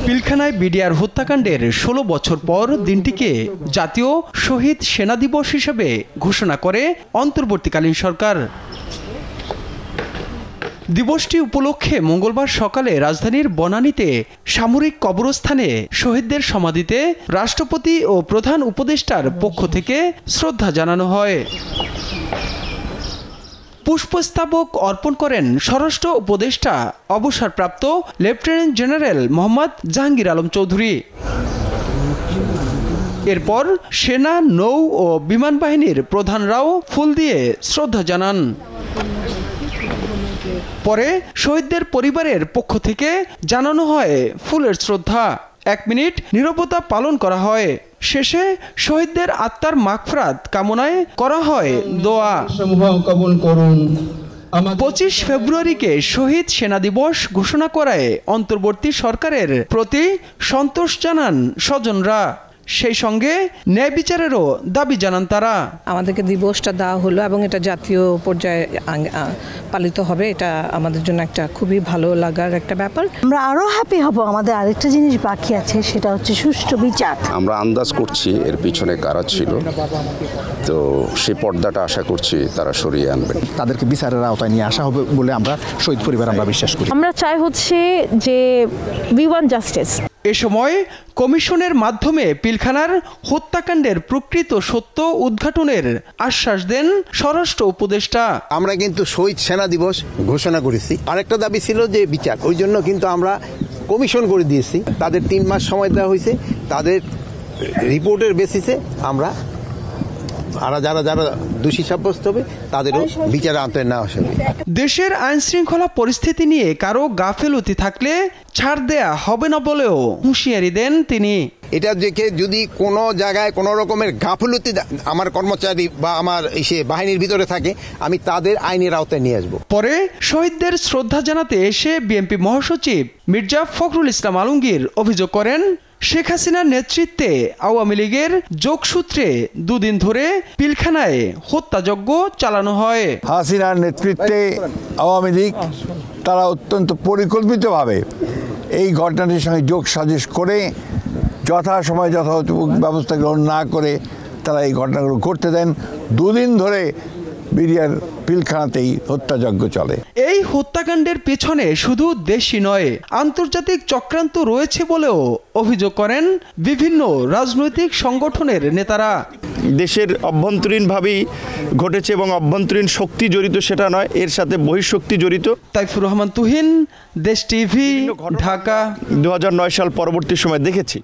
পিলখানায় BDR হত্যাকাণ্ডের ১৬ বছর পর দিনটিকে জাতীয় শহীদ সেনা দিবস হিসেবে ঘোষণা করে অন্তর্বর্তীকালীন সরকার। দিবসটি উপলক্ষে মঙ্গলবার সকালে রাজধানীর বনানীতে সামরিক কবরস্থানে শহীদদের সমাধিতে রাষ্ট্রপতি ও প্রধান উপদেষ্টার পক্ষ থেকে শ্রদ্ধা জানানো হয়। পুষ্পস্তবক অর্পণ করেন স্বরাষ্ট্র উপদেষ্টা অবসরপ্রাপ্ত লেফটেন্যান্ট জেনারেল মোহাম্মদ জাহাঙ্গীর আলম চৌধুরী। এরপর সেনা, নৌ ও বিমান বাহিনীর প্রধানরাও ফুল দিয়ে শ্রদ্ধা জানান। পরে শহীদদের পরিবারের পক্ষ থেকে জানানো হয় ফুলের শ্রদ্ধা। 1 মিনিট নীরবতা পালন করা হয়। শেষে শহীদদের আত্মার মাগফিরাত কামনায় করা হয় দোয়া। 25 ফেব্রুয়ারিকে শহীদ সেনা দিবস ঘোষণা করায় অন্তর্বর্তী সরকারের প্রতি সন্তোষ জানান স্বজনরা। সেই সঙ্গে ন্যায় বিচারেরও দাবি জানান তারা। আমাদেরকে দিবসটা দেওয়া হলো এবং এটা জাতীয় পর্যায়ে পালিত হবে, এটা আমাদের জন্য একটা খুবই ভালো লাগার একটা ব্যাপার। আমরা আরো হ্যাপি হব। আমাদের আরেকটা জিনিস বাকি আছে, সেটা হচ্ছে সুষ্ঠু বিচার। আমরা আন্দাজ করছি এর পিছনে কারা ছিল, তো সেই পর্দাটা আশা করছি তারা সরিয়ে আনবেন। তাদেরকে বিচারের আওতায় নিয়ে আসা হবে বলে আমরা শহীদ পরিবার আমরা বিশ্বাস করি। আমরা চাই হচ্ছে যে উই ওয়ান্ট জাস্টিস। এ সময় কমিশনের মাধ্যমে পিলখানার হত্যাকাণ্ডের প্রকৃত সত্য উদ্ঘাটনের আশ্বাস দেন স্বরাষ্ট্র উপদেষ্টা। আমরা কিন্তু শহীদ সেনা দিবস ঘোষণা করেছি। আরেকটা দাবি ছিল যে বিচার, ওই জন্য কিন্তু আমরা কমিশন করে দিয়েছি। তাদের 3 মাস সময় দেওয়া হয়েছে। তাদের রিপোর্টের বেসিসে আমরা যারা দোষী সাব্যস্ত হবে তাদেরও বিচারের আওতায় নেওয়া হবে। দেশের আইন শৃঙ্খলা পরিস্থিতি নিয়ে কারো গাফেলতি থাকলে ছাড় দেয়া হবে না বলেও হুঁশিয়ারি দেন তিনি। এটা দেখে যদি কোনো জায়গায় কোনো রকমের গাফিলতি আমার কর্মচারী বা আমার বাহিনীর ভিতরে থাকে, আমি তাদের আইনের আওতায় নিয়ে আসবো। পরে শহীদদের শ্রদ্ধা জানাতে এসে বিএনপি মহাসচিব মির্জা ফখরুল ইসলাম আলমগীর অভিযোগ করেন, শেখ হাসিনার নেতৃত্বে আওয়ামী লীগের যোগসূত্রে 2 দিন ধরে পিলখানায় হত্যাযজ্ঞ চালানো হয়। হাসিনার নেতৃত্বে আওয়ামী লীগ তারা অত্যন্ত পরিকল্পিতভাবে এই ঘটনাটির সঙ্গে যোগ সাজশ করে যথাসময়ে যথাযথ ব্যবস্থা গ্রহণ না করে তারা এই ঘটনাগুলো করতে দেন। 2 দিন ধরে বিডিআর পিলখানাতেই হত্যাযজ্ঞ চলে। এই হত্যাকাণ্ডের পেছনে শুধু দেশি নয়, আন্তর্জাতিক চক্রান্ত রয়েছে বলেও অভিযোগ করেন বিভিন্ন রাজনৈতিক সংগঠনের নেতারা। দেশের অভ্যন্তরীণভাবেই ঘটেছে এবং অভ্যন্তরীণ শক্তি জড়িত সেটা নয়, এর সাথে বহিঃশক্তি জড়িত। তাইফুর রহমান তুহিন, দেশ টিভি, ঢাকা। 2009 সাল পরবর্তী সময় দেখেছি।